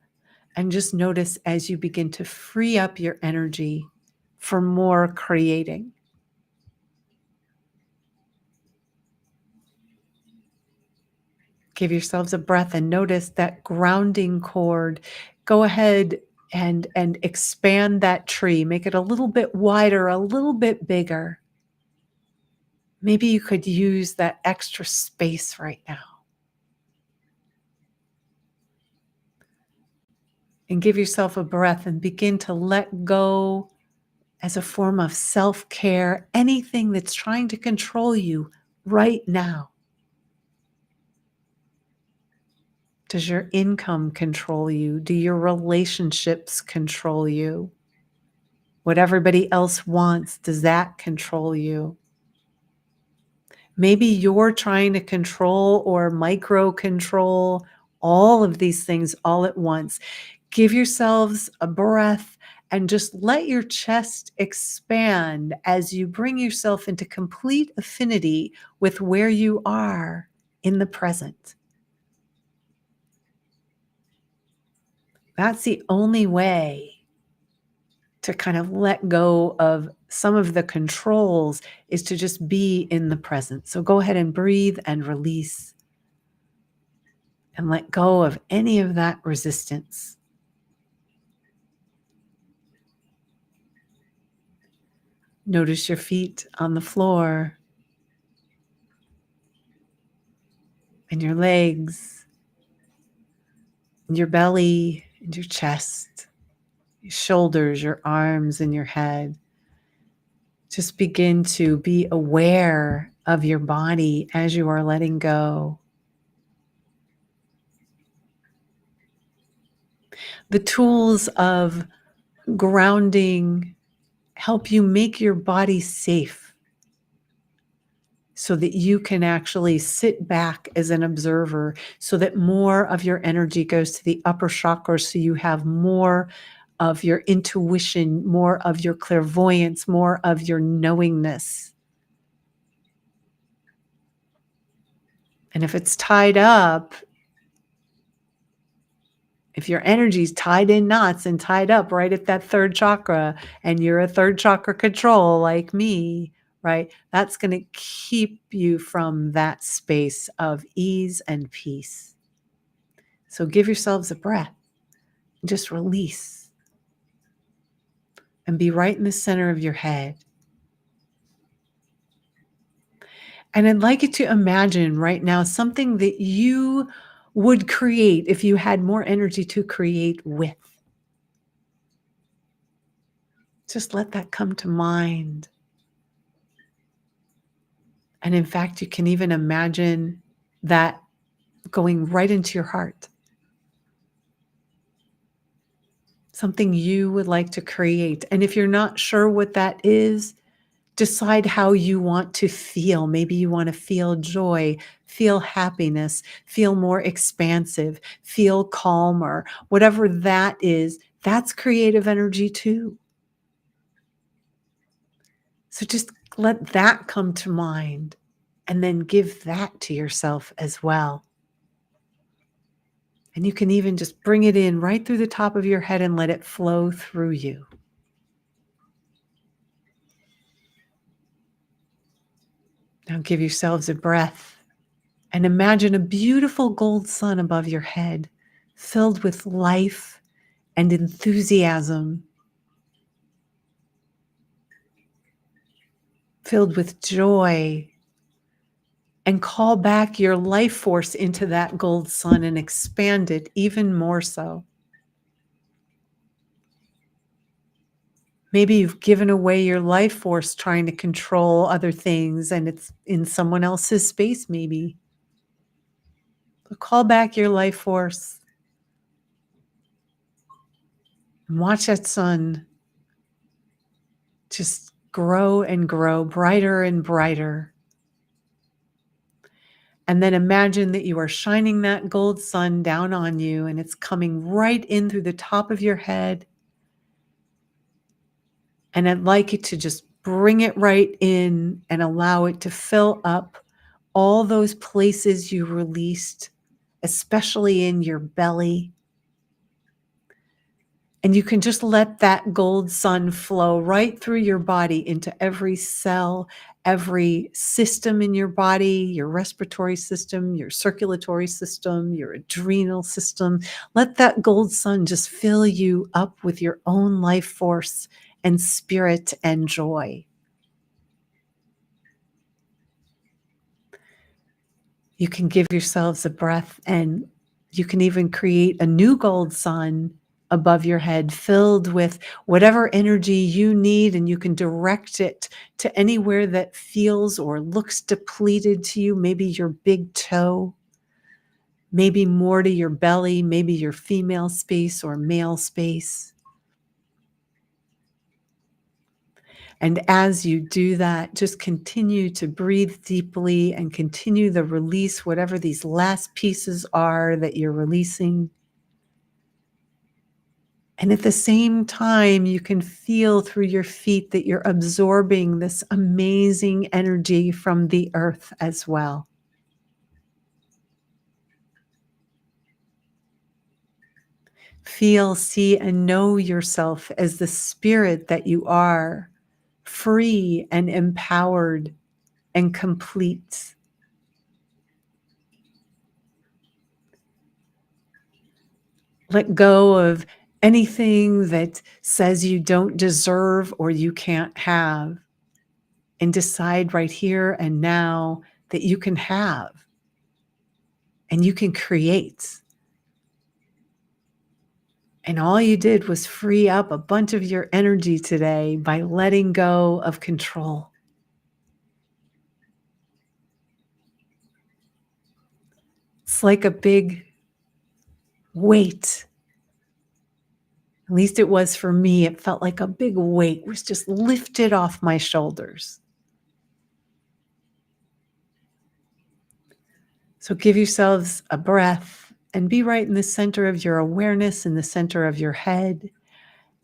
and just notice as you begin to free up your energy for more creating. Give yourselves a breath and notice that grounding cord. Go ahead and expand that tree. Make it a little bit wider, a little bit bigger. Maybe you could use that extra space right now. And give yourself a breath and begin to let go as a form of self-care, anything that's trying to control you right now. Does your income control you? Do your relationships control you? What everybody else wants, does that control you? Maybe you're trying to control or micro control all of these things all at once. Give yourselves a breath and just let your chest expand as you bring yourself into complete affinity with where you are in the present. That's the only way to kind of let go of some of the controls is to just be in the present. So go ahead and breathe and release and let go of any of that resistance. Notice your feet on the floor and your legs and your belly and your chest, your shoulders, your arms, and your head. Just begin to be aware of your body as you are letting go. The tools of grounding help you make your body safe so that you can actually sit back as an observer, so that more of your energy goes to the upper chakras, so you have more of your intuition, more of your clairvoyance, more of your knowingness. And if it's tied up, if your energy's tied in knots and tied up right at that third chakra, and you're a third chakra control like me, right? That's going to keep you from that space of ease and peace. So give yourselves a breath. Just release and be right in the center of your head. And I'd like you to imagine right now something that you would create if you had more energy to create with. Just let that come to mind. And in fact, you can even imagine that going right into your heart. Something you would like to create. And if you're not sure what that is, decide how you want to feel. Maybe you want to feel joy, feel happiness, feel more expansive, feel calmer. Whatever that is, that's creative energy too. So just let that come to mind and then give that to yourself as well. And you can even just bring it in right through the top of your head and let it flow through you. Now give yourselves a breath and imagine a beautiful gold sun above your head, filled with life and enthusiasm, filled with joy. And call back your life force into that gold sun and expand it even more so. Maybe you've given away your life force trying to control other things and it's in someone else's space maybe. So call back your life force and watch that sun just grow and grow, brighter and brighter. And then imagine that you are shining that gold sun down on you and it's coming right in through the top of your head. And I'd like you to just bring it right in and allow it to fill up all those places you released, especially in your belly. And you can just let that gold sun flow right through your body into every cell, every system in your body, your respiratory system, your circulatory system, your adrenal system. Let that gold sun just fill you up with your own life force and spirit and joy. You can give yourselves a breath and you can even create a new gold sun above your head filled with whatever energy you need, and you can direct it to anywhere that feels or looks depleted to you, maybe your big toe, maybe more to your belly, maybe your female space or male space. And as you do that, just continue to breathe deeply and continue the release, whatever these last pieces are that you're releasing. And at the same time, you can feel through your feet that you're absorbing this amazing energy from the earth as well. Feel, see, and know yourself as the spirit that you are, free and empowered and complete. Let go of anything that says you don't deserve or you can't have, and decide right here and now that you can have and you can create. And all you did was free up a bunch of your energy today by letting go of control. It's like a big weight. At least it was for me. It felt like a big weight was just lifted off my shoulders. So give yourselves a breath and be right in the center of your awareness, in the center of your head.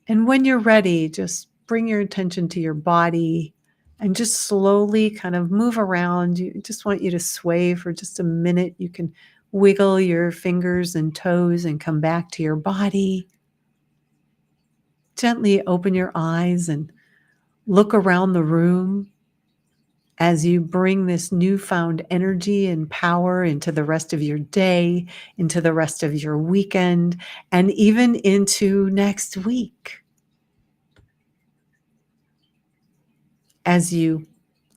And when you're ready, just bring your attention to your body and just slowly kind of move around. You just want you to sway for just a minute. You can wiggle your fingers and toes and come back to your body. Gently open your eyes and look around the room as you bring this newfound energy and power into the rest of your day, into the rest of your weekend, and even into next week. As you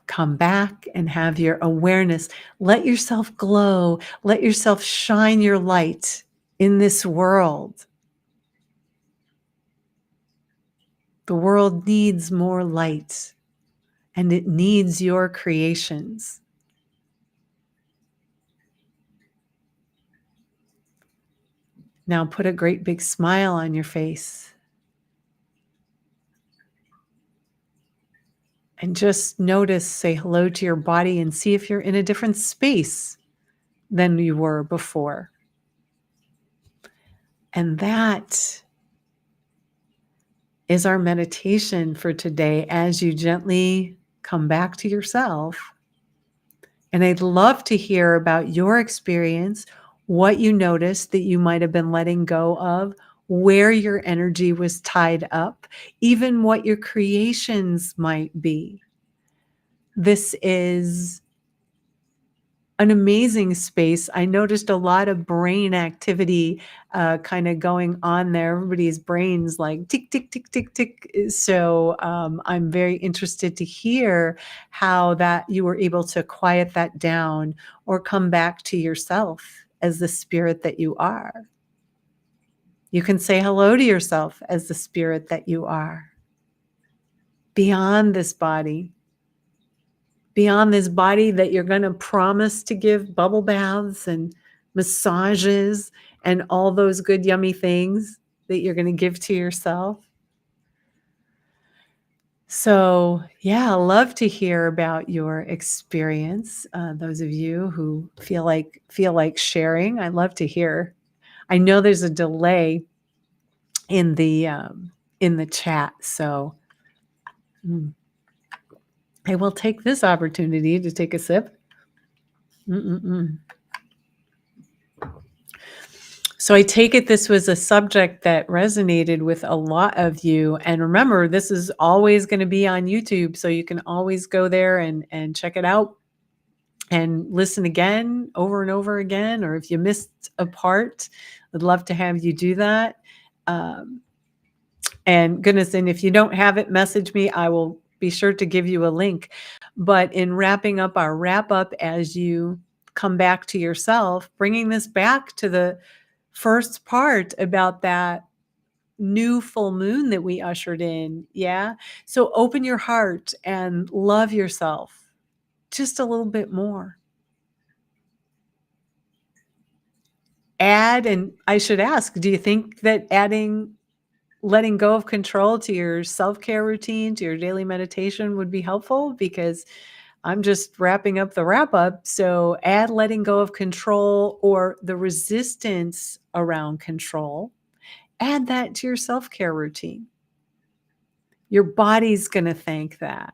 come back and have your awareness, let yourself glow, let yourself shine your light in this world. The world needs more light, and it needs your creations. Now put a great big smile on your face and just notice, say hello to your body and see if you're in a different space than you were before. And that is our meditation for today as you gently come back to yourself. And I'd love to hear about your experience, what you noticed that you might have been letting go of, where your energy was tied up, even what your creations might be. This is an amazing space. I noticed a lot of brain activity kind of going on there. Everybody's brains like tick, tick, tick, tick, tick. So I'm very interested to hear how that you were able to quiet that down or come back to yourself as the spirit that you are. You can say hello to yourself as the spirit that you are. Beyond this body, that you're going to promise to give bubble baths and massages and all those good, yummy things that you're going to give to yourself. So, yeah, I love to hear about your experience. Those of you who feel like sharing, I love to hear. I know there's a delay in the chat, so I will take this opportunity to take a sip. So I take it this was a subject that resonated with a lot of you. And remember, this is always going to be on YouTube, so you can always go there and check it out and listen again over and over again. Or if you missed a part, I'd love to have you do that. And goodness, and if you don't have it, message me. I will be sure to give you a link. But in wrapping up our wrap up, as you come back to yourself, bringing this back to the first part about that new full moon that we ushered in. Yeah. So open your heart and love yourself just a little bit more. And I should ask, do you think that letting go of control to your self-care routine, to your daily meditation would be helpful? Because I'm just wrapping up the wrap up. So add letting go of control or the resistance around control. Add that to your self-care routine. Your body's going to thank that.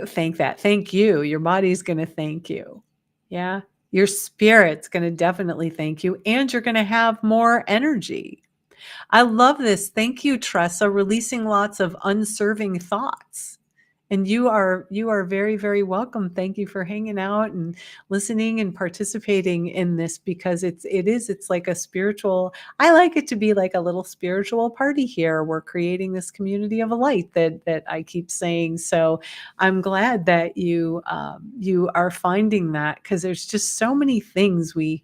Thank you. Your body's going to thank you. Yeah. Your spirit's going to definitely thank you, and you're going to have more energy. I love this. Thank you, Tressa, releasing lots of unserving thoughts. And you are very, very welcome. Thank you for hanging out and listening and participating in this, because it's like a spiritual, I like it to be like a little spiritual party here. We're creating this community of light that I keep saying. So I'm glad that you are finding that, because there's just so many things we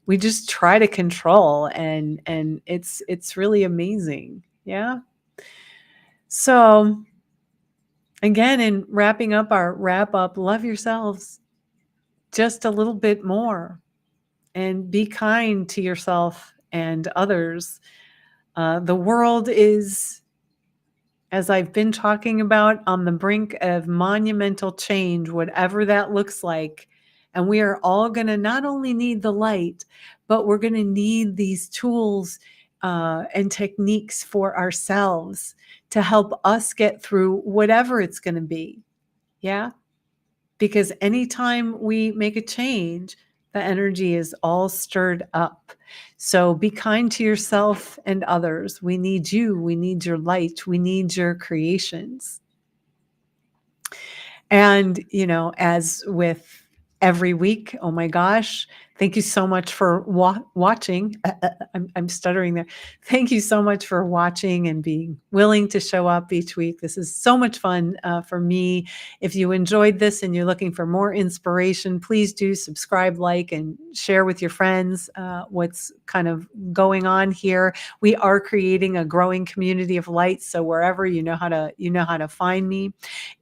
just try to control, and it's really amazing. Yeah. So again, in wrapping up our wrap up, love yourselves just a little bit more and be kind to yourself and others. The world is, as I've been talking about, on the brink of monumental change, whatever that looks like. And we are all going to not only need the light, but we're going to need these tools and techniques for ourselves to help us get through whatever it's going to be. Yeah. Because anytime we make a change, the energy is all stirred up. So be kind to yourself and others. We need you. We need your light. We need your creations. And, as with every week, oh my gosh, thank you so much for watching. I'm stuttering there. Thank you so much for watching and being willing to show up each week. This is so much fun for me. If you enjoyed this and you're looking for more inspiration, please do subscribe, like, and share with your friends what's kind of going on here. We are creating a growing community of light. So wherever you know how to find me.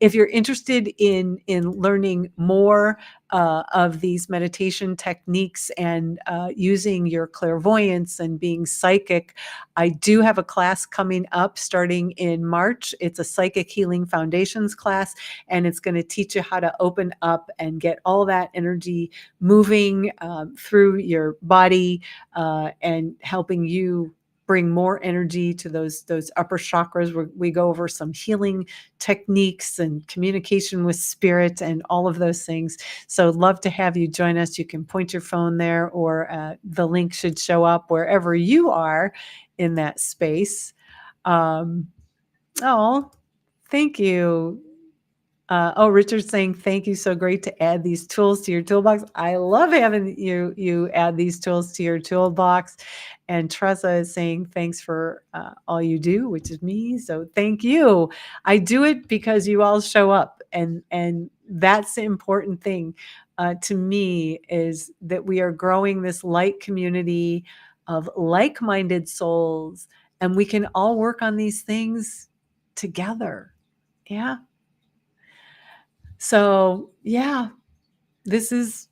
If you're interested in learning more of these meditation techniques and using your clairvoyance and being psychic, I do have a class coming up starting in March. It's a Psychic Healing Foundations class, and it's going to teach you how to open up and get all that energy moving through your body and helping you bring more energy to those upper chakras, where we go over some healing techniques and communication with spirit and all of those things. So love to have you join us. You can point your phone there, or the link should show up wherever you are in that space. Oh, thank you. Richard's saying, thank you. So great to add these tools to your toolbox. I love having you add these tools to your toolbox. And Tressa is saying, thanks for all you do, which is me. So thank you. I do it because you all show up. And that's the important thing to me, is that we are growing this light community of like-minded souls, and we can all work on these things together. Yeah. So yeah, this is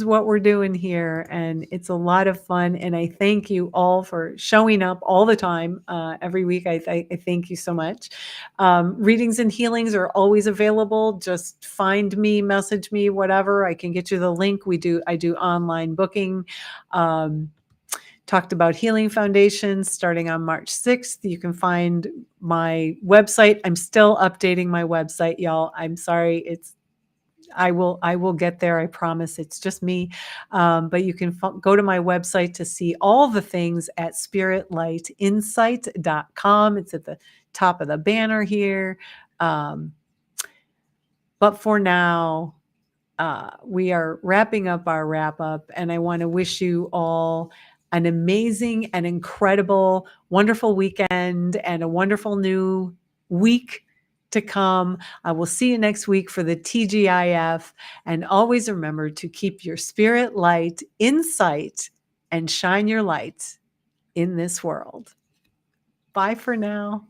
what we're doing here, and it's a lot of fun. And I thank you all for showing up all the time, every week. I thank you so much. Readings and healings are always available. Just find me, message me, whatever. I can get you the link. I do online booking. Talked about Healing Foundations starting on March 6th. You can find my website. I'm still updating my website, y'all. I'm sorry. I will get there. I promise. It's just me. But you can go to my website to see all the things at spiritlightinsight.com. It's at the top of the banner here. But for now, we are wrapping up our wrap up, and I want to wish you all an amazing and incredible, wonderful weekend and a wonderful new week to come. I will see you next week for the TGIF, and always remember to keep your spirit light in sight and shine your light in this world. Bye for now.